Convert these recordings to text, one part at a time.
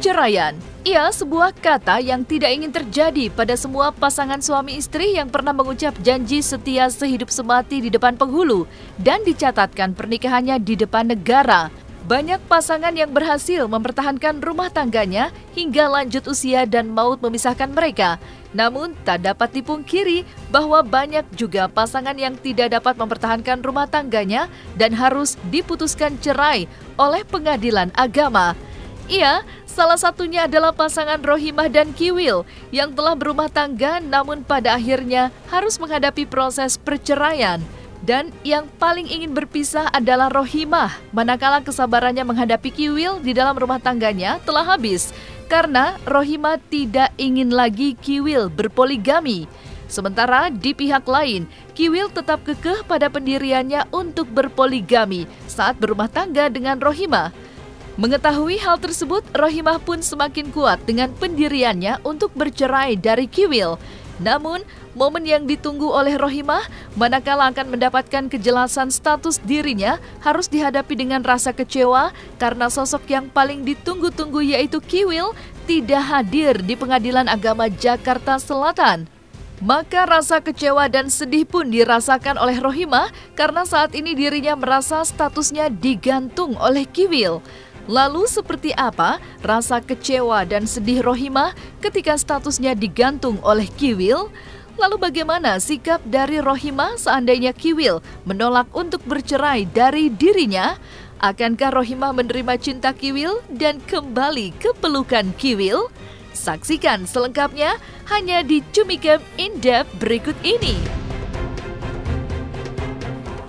Perceraian, ia sebuah kata yang tidak ingin terjadi pada semua pasangan suami istri yang pernah mengucap janji setia sehidup semati di depan penghulu dan dicatatkan pernikahannya di depan negara. Banyak pasangan yang berhasil mempertahankan rumah tangganya hingga lanjut usia dan maut memisahkan mereka. Namun, tak dapat dipungkiri bahwa banyak juga pasangan yang tidak dapat mempertahankan rumah tangganya dan harus diputuskan cerai oleh pengadilan agama. Ia, salah satunya adalah pasangan Rohimah dan Kiwil yang telah berumah tangga namun pada akhirnya harus menghadapi proses perceraian. Dan yang paling ingin berpisah adalah Rohimah, manakala kesabarannya menghadapi Kiwil di dalam rumah tangganya telah habis karena Rohimah tidak ingin lagi Kiwil berpoligami. Sementara di pihak lain, Kiwil tetap kekeh pada pendiriannya untuk berpoligami saat berumah tangga dengan Rohimah. Mengetahui hal tersebut, Rohimah pun semakin kuat dengan pendiriannya untuk bercerai dari Kiwil. Namun, momen yang ditunggu oleh Rohimah, manakala akan mendapatkan kejelasan status dirinya, harus dihadapi dengan rasa kecewa karena sosok yang paling ditunggu-tunggu yaitu Kiwil tidak hadir di Pengadilan Agama Jakarta Selatan. Maka rasa kecewa dan sedih pun dirasakan oleh Rohimah karena saat ini dirinya merasa statusnya digantung oleh Kiwil. Lalu seperti apa rasa kecewa dan sedih Rohimah ketika statusnya digantung oleh Kiwil? Lalu bagaimana sikap dari Rohimah seandainya Kiwil menolak untuk bercerai dari dirinya? Akankah Rohimah menerima cinta Kiwil dan kembali ke pelukan Kiwil? Saksikan selengkapnya hanya di Cumicam In-Depth berikut ini.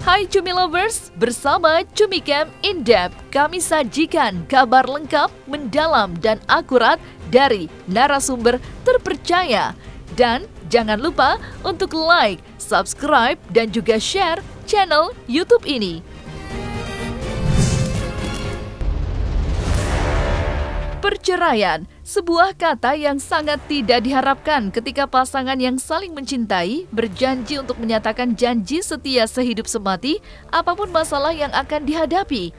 Hai Cumi Lovers, bersama Cumicam In-Depth kami sajikan kabar lengkap, mendalam dan akurat dari narasumber terpercaya. Dan jangan lupa untuk like, subscribe dan juga share channel YouTube ini. Perceraian, sebuah kata yang sangat tidak diharapkan ketika pasangan yang saling mencintai berjanji untuk menyatakan janji setia sehidup semati apapun masalah yang akan dihadapi.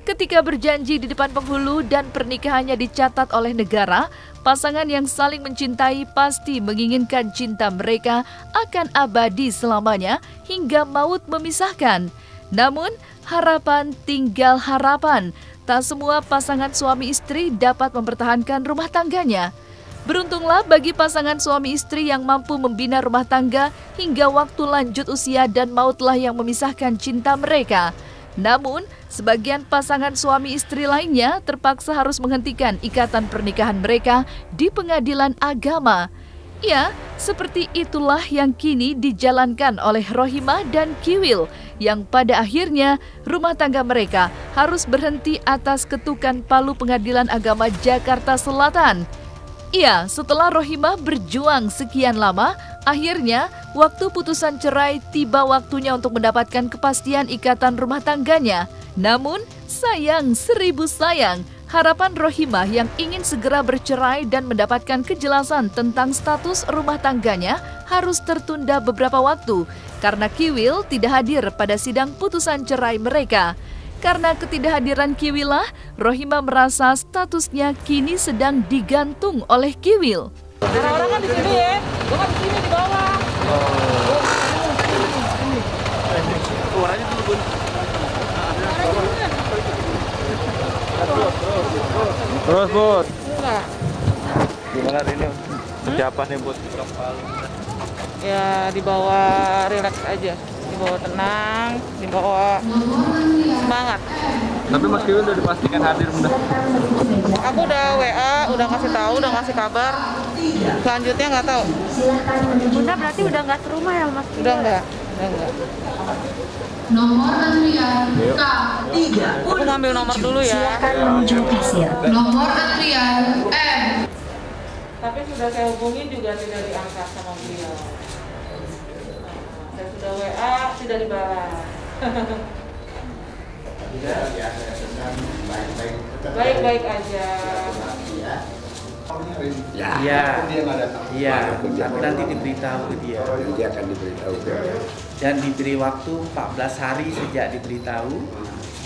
Ketika berjanji di depan penghulu dan pernikahannya dicatat oleh negara, pasangan yang saling mencintai pasti menginginkan cinta mereka akan abadi selamanya hingga maut memisahkan. Namun, harapan tinggal harapan. Tak semua pasangan suami istri dapat mempertahankan rumah tangganya. Beruntunglah bagi pasangan suami istri yang mampu membina rumah tangga hingga waktu lanjut usia dan mautlah yang memisahkan cinta mereka. Namun, sebagian pasangan suami istri lainnya terpaksa harus menghentikan ikatan pernikahan mereka di pengadilan agama. Ya, seperti itulah yang kini dijalankan oleh Rohimah dan Kiwil yang pada akhirnya rumah tangga mereka harus berhenti atas ketukan palu Pengadilan Agama Jakarta Selatan. Ya, setelah Rohimah berjuang sekian lama, akhirnya waktu putusan cerai tiba waktunya untuk mendapatkan kepastian ikatan rumah tangganya. Namun, sayang seribu sayang, harapan Rohimah yang ingin segera bercerai dan mendapatkan kejelasan tentang status rumah tangganya harus tertunda beberapa waktu karena Kiwil tidak hadir pada sidang putusan cerai mereka. Karena ketidakhadiran Kiwilah, Rohimah merasa statusnya kini sedang digantung oleh Kiwil. Orang-orang kan di sini ya, gua kan di sini di bawah. Suaranya dulu, Bun. Terus, Bud. Gimana hari ini persiapannya buat kapal? Ya dibawa rileks aja, dibawa tenang, dibawa semangat. Tapi Mas Kiwil udah dipastikan hadir, Bunda? Aku udah WA, udah ngasih tahu, udah ngasih kabar. Selanjutnya nggak tahu. Bunda berarti udah nggak serumah ya Mas? Udah nggak. Nomor antrian K3. Aku ngambil nomor dulu ya. Silakan menuju kasir. Nomor antrian M. Tapi sudah saya hubungin juga tidak diangkat sama beliau. Saya sudah WA, tidak dibalas. Baik-baik aja. Iya, tapi nanti diberitahu ke dia. Dia akan diberitahu ke Dan diberi waktu 14 hari sejak diberitahu.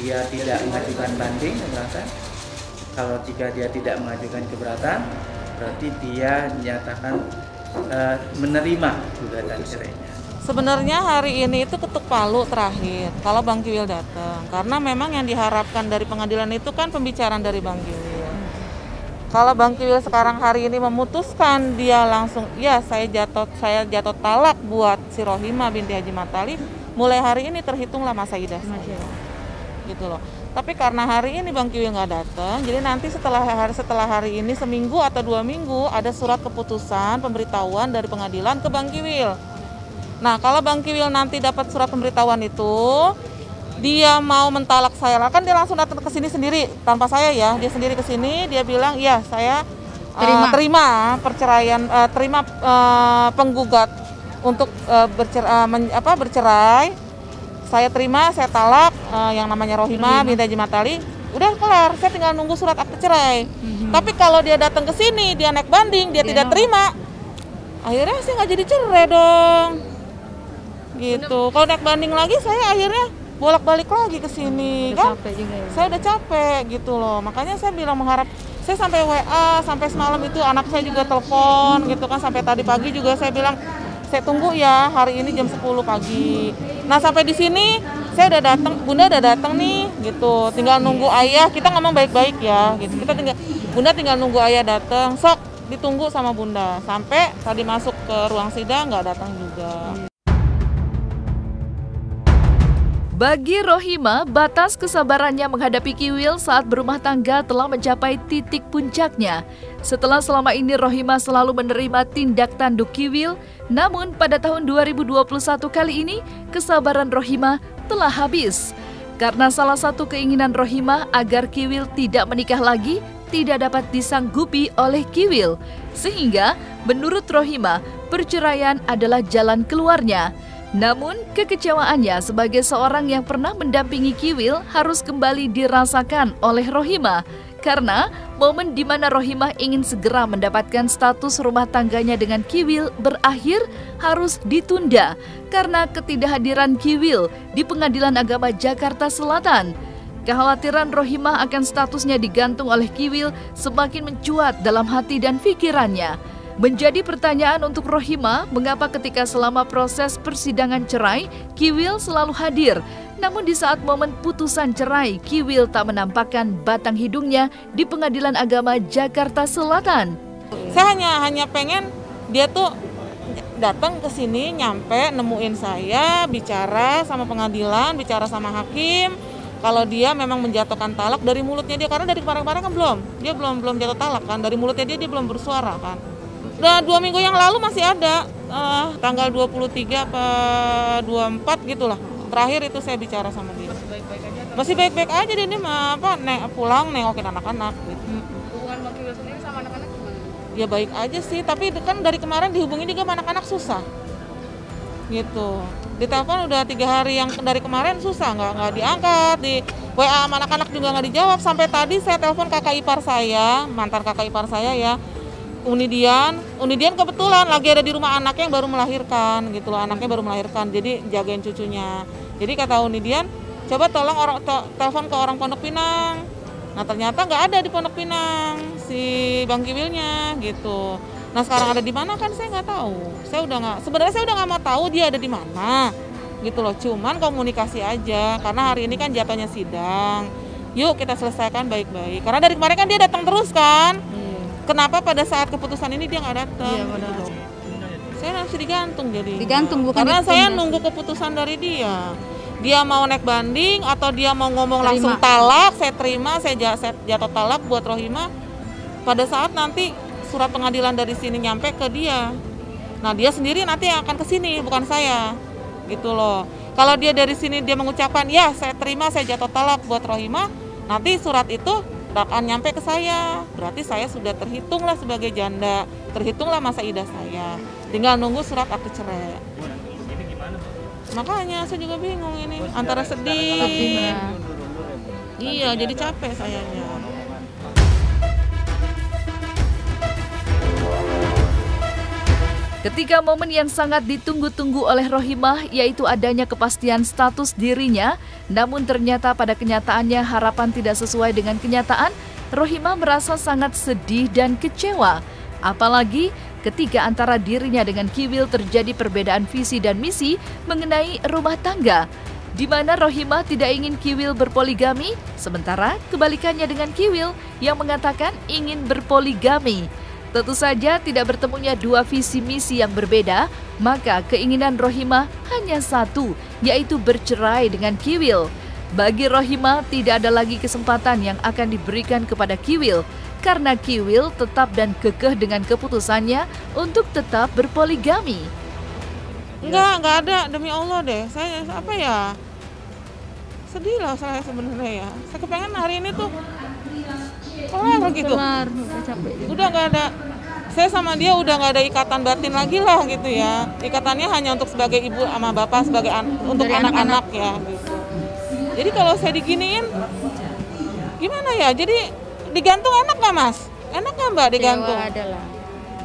Dia tidak mengajukan banding, merasa. Kalau jika dia tidak mengajukan keberatan, berarti dia dinyatakan menerima gugatan cerainya. Sebenarnya hari ini itu ketuk palu terakhir kalau Bang Kiwil datang, karena memang yang diharapkan dari pengadilan itu kan pembicaraan dari Bang Kiwil. Kalau Bang Kiwil sekarang hari ini memutuskan dia langsung, ya saya jatuh talak buat si Rohimah binti Haji Matali, mulai hari ini terhitunglah masa idah saya. Gitu loh. Tapi karena hari ini Bang Kiwil nggak datang, jadi nanti setelah hari ini seminggu atau 2 minggu ada surat keputusan pemberitahuan dari pengadilan ke Bang Kiwil. Nah, kalau Bang Kiwil nanti dapat surat pemberitahuan itu, dia mau mentalak saya, kan dia langsung datang ke sini sendiri tanpa saya ya, dia sendiri ke sini, dia bilang, "Iya, saya terima perceraian, penggugat untuk bercerai. Saya terima, saya talak yang namanya Rohimah binti Haji Matali. Udah kelar, saya tinggal nunggu surat akte cerai." Tapi kalau dia datang ke sini, dia naik banding, dia tidak terima, akhirnya saya nggak jadi cerai dong. Gitu. Kalau naik banding lagi, saya akhirnya bolak-balik lagi ke sini, kan? Saya udah capek gitu loh. Makanya saya bilang saya sampai WA, sampai semalam itu anak saya juga telepon gitu kan, sampai tadi pagi juga saya bilang, "Saya tunggu ya hari ini jam 10 pagi." Nah, sampai di sini saya udah datang, Bunda udah datang nih gitu. Tinggal nunggu ayah, kita ngomong baik-baik ya gitu. Bunda tinggal nunggu ayah datang. Sok ditunggu sama Bunda. Sampai tadi masuk ke ruang sidang nggak datang juga. Bagi Rohimah, batas kesabarannya menghadapi Kiwil saat berumah tangga telah mencapai titik puncaknya. Setelah selama ini Rohimah selalu menerima tindak tanduk Kiwil, namun pada tahun 2021 kali ini kesabaran Rohimah telah habis. Karena salah satu keinginan Rohimah agar Kiwil tidak menikah lagi tidak dapat disanggupi oleh Kiwil. Sehingga menurut Rohimah, perceraian adalah jalan keluarnya. Namun, kekecewaannya sebagai seorang yang pernah mendampingi Kiwil harus kembali dirasakan oleh Rohimah. Karena momen di mana Rohimah ingin segera mendapatkan status rumah tangganya dengan Kiwil berakhir harus ditunda karena ketidakhadiran Kiwil di Pengadilan Agama Jakarta Selatan. Kekhawatiran Rohimah akan statusnya digantung oleh Kiwil semakin mencuat dalam hati dan pikirannya. Menjadi pertanyaan untuk Rohimah, mengapa ketika selama proses persidangan cerai, Kiwil selalu hadir. Namun di saat momen putusan cerai, Kiwil tak menampakkan batang hidungnya di Pengadilan Agama Jakarta Selatan. Saya hanya pengen dia tuh datang ke sini, nyampe, nemuin saya, bicara sama pengadilan, bicara sama hakim. Kalau dia memang menjatuhkan talak dari mulutnya dia, karena dari kemarin-kemarin kan dia belum jatuh talak kan, dari mulutnya dia belum bersuara kan. Udah 2 minggu yang lalu masih ada, tanggal 23 apa 24 gitulah. Terakhir itu saya bicara sama dia. Masih baik-baik aja dia ini pulang nengokin anak-anak gitu. Hubungan Bang Kiwil sendiri sama anak-anak gimana? Ya baik aja sih, tapi kan dari kemarin dihubungi juga sama anak-anak susah. Gitu. Di telepon udah 3 hari yang dari kemarin susah, nggak diangkat, di WA sama anak-anak juga nggak dijawab. Sampai tadi saya telepon kakak ipar saya, mantan kakak ipar saya ya, Unidian kebetulan lagi ada di rumah anaknya yang baru melahirkan gitu loh, anaknya baru melahirkan, jadi jagain cucunya. Jadi kata Unidian, coba tolong telepon ke orang Pondok Pinang. Nah ternyata nggak ada di Pondok Pinang si Bang Kiwilnya gitu. Nah sekarang ada di mana kan saya nggak tahu. Sebenarnya saya udah nggak mau tahu dia ada di mana gitu loh. Cuman komunikasi aja karena hari ini kan jatuhnya sidang. Yuk kita selesaikan baik-baik. Karena dari kemarin kan dia datang terus kan. Kenapa pada saat keputusan ini dia nggak datang? Iya, benar. Saya harus digantung jadi. Digantung bukan? Karena saya nunggu keputusan dari dia. Dia mau naik banding atau dia mau ngomong langsung talak, saya terima, saya jatuh talak buat Rohimah. Pada saat nanti surat pengadilan dari sini nyampe ke dia. Nah dia sendiri nanti yang akan ke sini, bukan saya. Gitu loh. Kalau dia dari sini dia mengucapkan, ya saya terima, saya jatuh talak buat Rohimah, nanti surat itu akan nyampe ke saya, berarti saya sudah terhitunglah sebagai janda, terhitunglah masa idah saya. Tinggal nunggu surat akte cerai. Makanya saya juga bingung ini, antara sedih, iya jadi capek sayanya. Ketika momen yang sangat ditunggu-tunggu oleh Rohimah, yaitu adanya kepastian status dirinya, namun ternyata pada kenyataannya harapan tidak sesuai dengan kenyataan Rohimah merasa sangat sedih dan kecewa. Apalagi ketika antara dirinya dengan Kiwil terjadi perbedaan visi dan misi mengenai rumah tangga, di mana Rohimah tidak ingin Kiwil berpoligami, sementara kebalikannya dengan Kiwil yang mengatakan ingin berpoligami. Tentu saja tidak bertemunya dua visi misi yang berbeda, maka keinginan Rohimah hanya satu, yaitu bercerai dengan Kiwil. Bagi Rohimah tidak ada lagi kesempatan yang akan diberikan kepada Kiwil, karena Kiwil tetap dan kekeh dengan keputusannya untuk tetap berpoligami. Enggak ada, demi Allah deh. Saya sedih lah saya sebenarnya ya. Saya kepengen hari ini tuh kelar gitu. Udah nggak ada. Saya sama dia udah nggak ada ikatan batin lagi lah gitu ya. Ikatannya hanya untuk sebagai ibu sama bapak, sebagai untuk anak-anak ya gitu. Jadi kalau saya diginiin, gimana ya? Jadi digantung enak nggak Mas? Enak nggak Mbak digantung?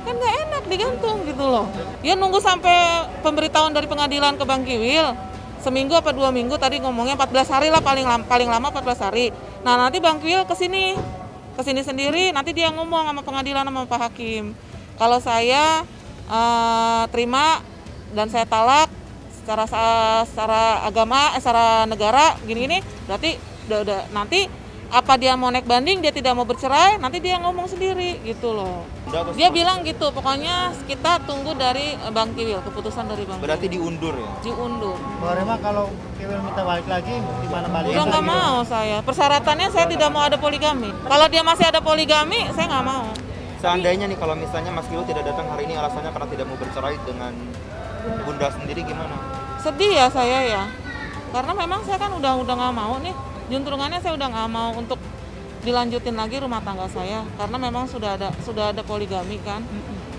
Kan nggak enak digantung gitu loh. Ya nunggu sampai pemberitahuan dari pengadilan ke Bang Kiwil, seminggu apa 2 minggu, tadi ngomongnya 14 hari lah paling lama 14 hari. Nah nanti Bang Kiwil kesini sendiri, nanti dia ngomong sama pengadilan sama Pak Hakim. Kalau saya terima dan saya talak secara agama, secara negara gini-gini, berarti udah nanti apa dia mau naik banding, dia tidak mau bercerai, nanti dia ngomong sendiri gitu loh. Dia bilang gitu, pokoknya kita tunggu dari Bang Kiwil, keputusan dari Bang Kiwil. Berarti diundur ya? Diundur. Mbak Rema kalau Kiwil minta balik lagi, gimana balik? Udah nggak mau saya, persyaratannya saya tidak mau ada poligami. Kalau dia masih ada poligami, saya nggak mau. Seandainya nih kalau misalnya Mas Kiwil tidak datang hari ini alasannya karena tidak mau bercerai dengan Bunda sendiri, gimana? Sedih ya saya ya, karena memang saya kan udah nggak mau nih. Juntrungannya saya udah nggak mau untuk dilanjutin lagi rumah tangga saya, karena memang sudah ada poligami kan.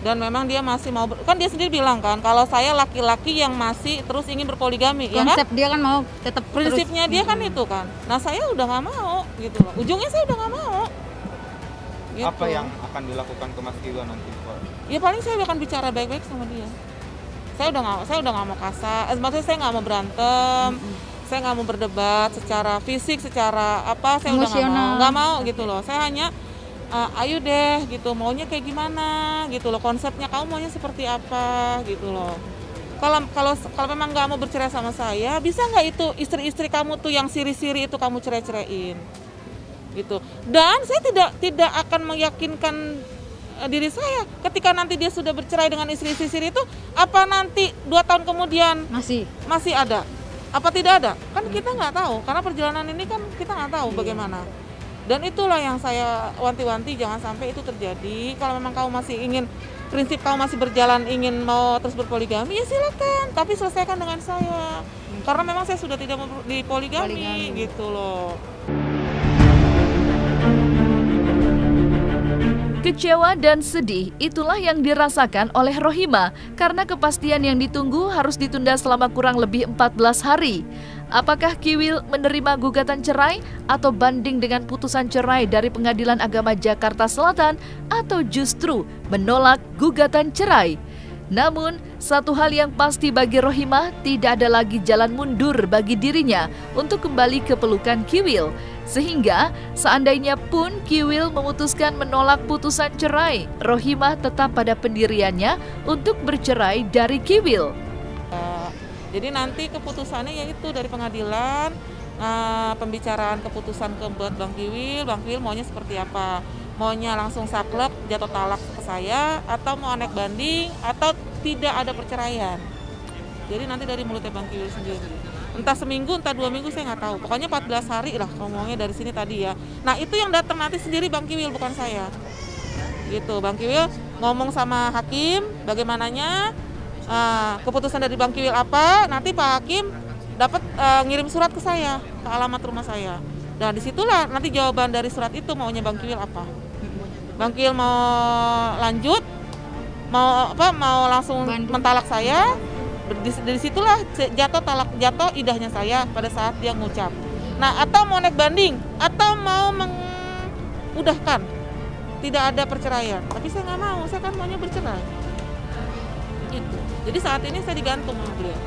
Dan memang dia masih mau, kan dia sendiri bilang kan, kalau saya laki-laki yang masih terus ingin berpoligami, ya kan? Konsep dia kan mau tetap prinsipnya dia kan itu kan. Nah saya udah nggak mau gitu loh. Ujungnya saya udah nggak mau. Gitu. Apa yang akan dilakukan ke Mas Kiwil nanti? Ya paling saya akan bicara baik-baik sama dia. Saya udah nggak mau kasar. Maksudnya saya nggak mau berantem. Saya nggak mau berdebat secara fisik, secara apa. Saya udah nggak mau gitu loh. Saya hanya ayo deh gitu, maunya kayak gimana gitu loh, konsepnya kamu maunya seperti apa gitu loh. Kalau memang nggak mau bercerai sama saya, bisa nggak itu istri-istri kamu tuh yang siri-siri itu kamu cerai-ceraiin gitu. Dan saya tidak akan meyakinkan diri saya ketika nanti dia sudah bercerai dengan istri-istri siri itu, apa nanti 2 tahun kemudian masih ada, apa tidak ada, kan kita nggak tahu, karena perjalanan ini kan kita nggak tahu bagaimana. Dan itulah yang saya wanti-wanti, jangan sampai itu terjadi. Kalau memang kamu masih ingin, prinsip kamu masih berjalan, ingin mau terus berpoligami, ya silakan, tapi selesaikan dengan saya, karena memang saya sudah tidak mau dipoligami gitu loh. Kecewa dan sedih itulah yang dirasakan oleh Rohimah karena kepastian yang ditunggu harus ditunda selama kurang lebih 14 hari. Apakah Kiwil menerima gugatan cerai atau banding dengan putusan cerai dari Pengadilan Agama Jakarta Selatan atau justru menolak gugatan cerai? Namun, satu hal yang pasti bagi Rohimah, tidak ada lagi jalan mundur bagi dirinya untuk kembali ke pelukan Kiwil. Sehingga, seandainya pun Kiwil memutuskan menolak putusan cerai, Rohimah tetap pada pendiriannya untuk bercerai dari Kiwil. Jadi nanti keputusannya yaitu dari pengadilan, pembicaraan keputusan buat Bang Kiwil maunya seperti apa. Maunya langsung saklek, jatuh talak ke saya, atau mau naik banding, atau tidak ada perceraian. Jadi nanti dari mulutnya Bang Kiwil sendiri. Entah seminggu, entah 2 minggu, saya nggak tahu. Pokoknya 14 hari lah ngomongnya dari sini tadi ya. Nah itu yang datang nanti sendiri Bang Kiwil, bukan saya. Gitu, Bang Kiwil ngomong sama hakim, bagaimananya, keputusan dari Bang Kiwil apa, nanti Pak Hakim dapat ngirim surat ke saya, ke alamat rumah saya. Dan disitulah nanti jawaban dari surat itu maunya Bang Kiwil apa. Bang Kiwil mau lanjut, mau langsung mentalak saya, dari situlah jatuh idahnya saya pada saat dia ngucap. Nah, atau mau naik banding, atau mau mengudahkan, tidak ada perceraian. Tapi saya nggak mau, saya kan maunya bercerai. Gitu. Jadi saat ini saya digantung sama beliau.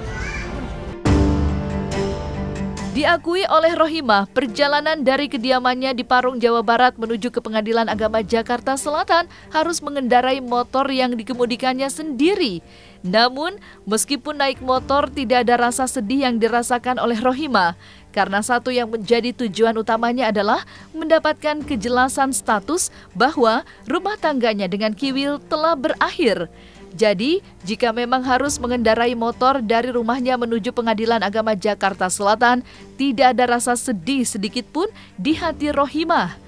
Diakui oleh Rohimah, perjalanan dari kediamannya di Parung, Jawa Barat menuju ke Pengadilan Agama Jakarta Selatan harus mengendarai motor yang dikemudikannya sendiri. Namun, meskipun naik motor tidak ada rasa sedih yang dirasakan oleh Rohimah, karena satu yang menjadi tujuan utamanya adalah mendapatkan kejelasan status bahwa rumah tangganya dengan Kiwil telah berakhir. Jadi, jika memang harus mengendarai motor dari rumahnya menuju Pengadilan Agama Jakarta Selatan, tidak ada rasa sedih sedikit pun di hati Rohimah.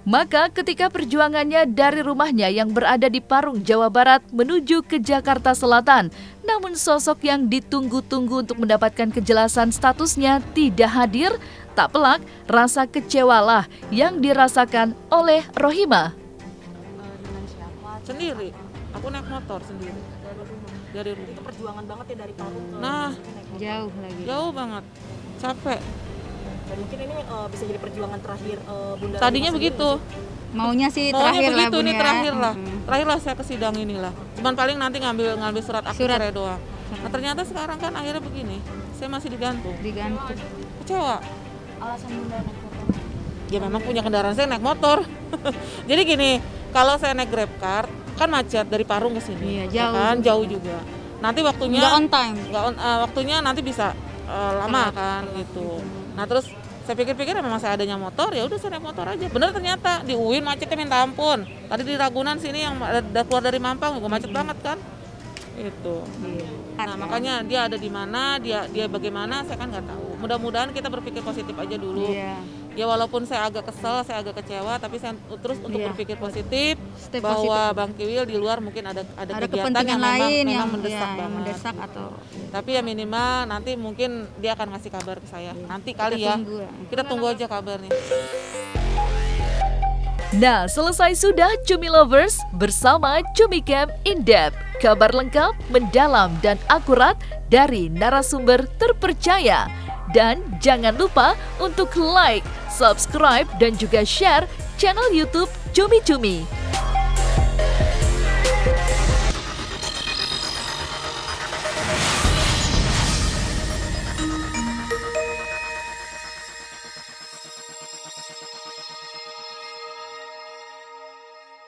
Maka ketika perjuangannya dari rumahnya yang berada di Parung, Jawa Barat menuju ke Jakarta Selatan, namun sosok yang ditunggu-tunggu untuk mendapatkan kejelasan statusnya tidak hadir, tak pelak rasa kecewalah yang dirasakan oleh Rohimah. Sendiri. Aku naik motor sendiri dari rumah. Itu perjuangan banget ya dari Parung ke Nah, jauh lagi. Jauh banget, capek. Dan mungkin ini bisa jadi perjuangan terakhir Bunda. Tadinya begitu. Maunya sih Maunya terakhir lah begitu, Bun ini ya. terakhir lah. Terakhir lah saya ke sidang inilah. Cuman paling nanti ngambil surat akte cerai doang. Nah ternyata sekarang kan akhirnya begini. Saya masih digantung. Kecewa. Alasan Bunda naik motor? Ya memang punya kendaraan, saya naik motor. Jadi gini, kalau saya naik Grabcar kan macet dari Parung ke sini. Iya, jauh. Kan jauh juga. Nanti waktunya Nggak on time. Waktunya nanti bisa lama kan gitu. Nah terus saya pikir-pikir memang saya adanya motor, ya udah saya naik motor aja. Bener ternyata di UIN macetnya minta ampun. Tadi di Ragunan sini yang keluar dari Mampang juga macet banget kan. Itu. Nah makanya dia ada di mana, dia bagaimana saya kan nggak tahu. Mudah-mudahan kita berpikir positif aja dulu. Iya. Ya walaupun saya agak kesel, saya agak kecewa, tapi saya terus untuk Iya. berpikir positif Stay bahwa positif. Bang Kiwil di luar mungkin ada kegiatan kepentingan yang lain memang yang mendesak yang banget. mendesak atau Tapi ya minimal nanti mungkin dia akan ngasih kabar ke saya. Nanti kali kita ya. tunggu ya. Kita tunggu aja kabarnya. Nah, selesai sudah Cumi Lovers bersama Cumi Camp In-Depth. Kabar lengkap, mendalam, dan akurat dari narasumber terpercaya. Dan jangan lupa untuk like, subscribe, dan juga share channel YouTube Cumi Cumi.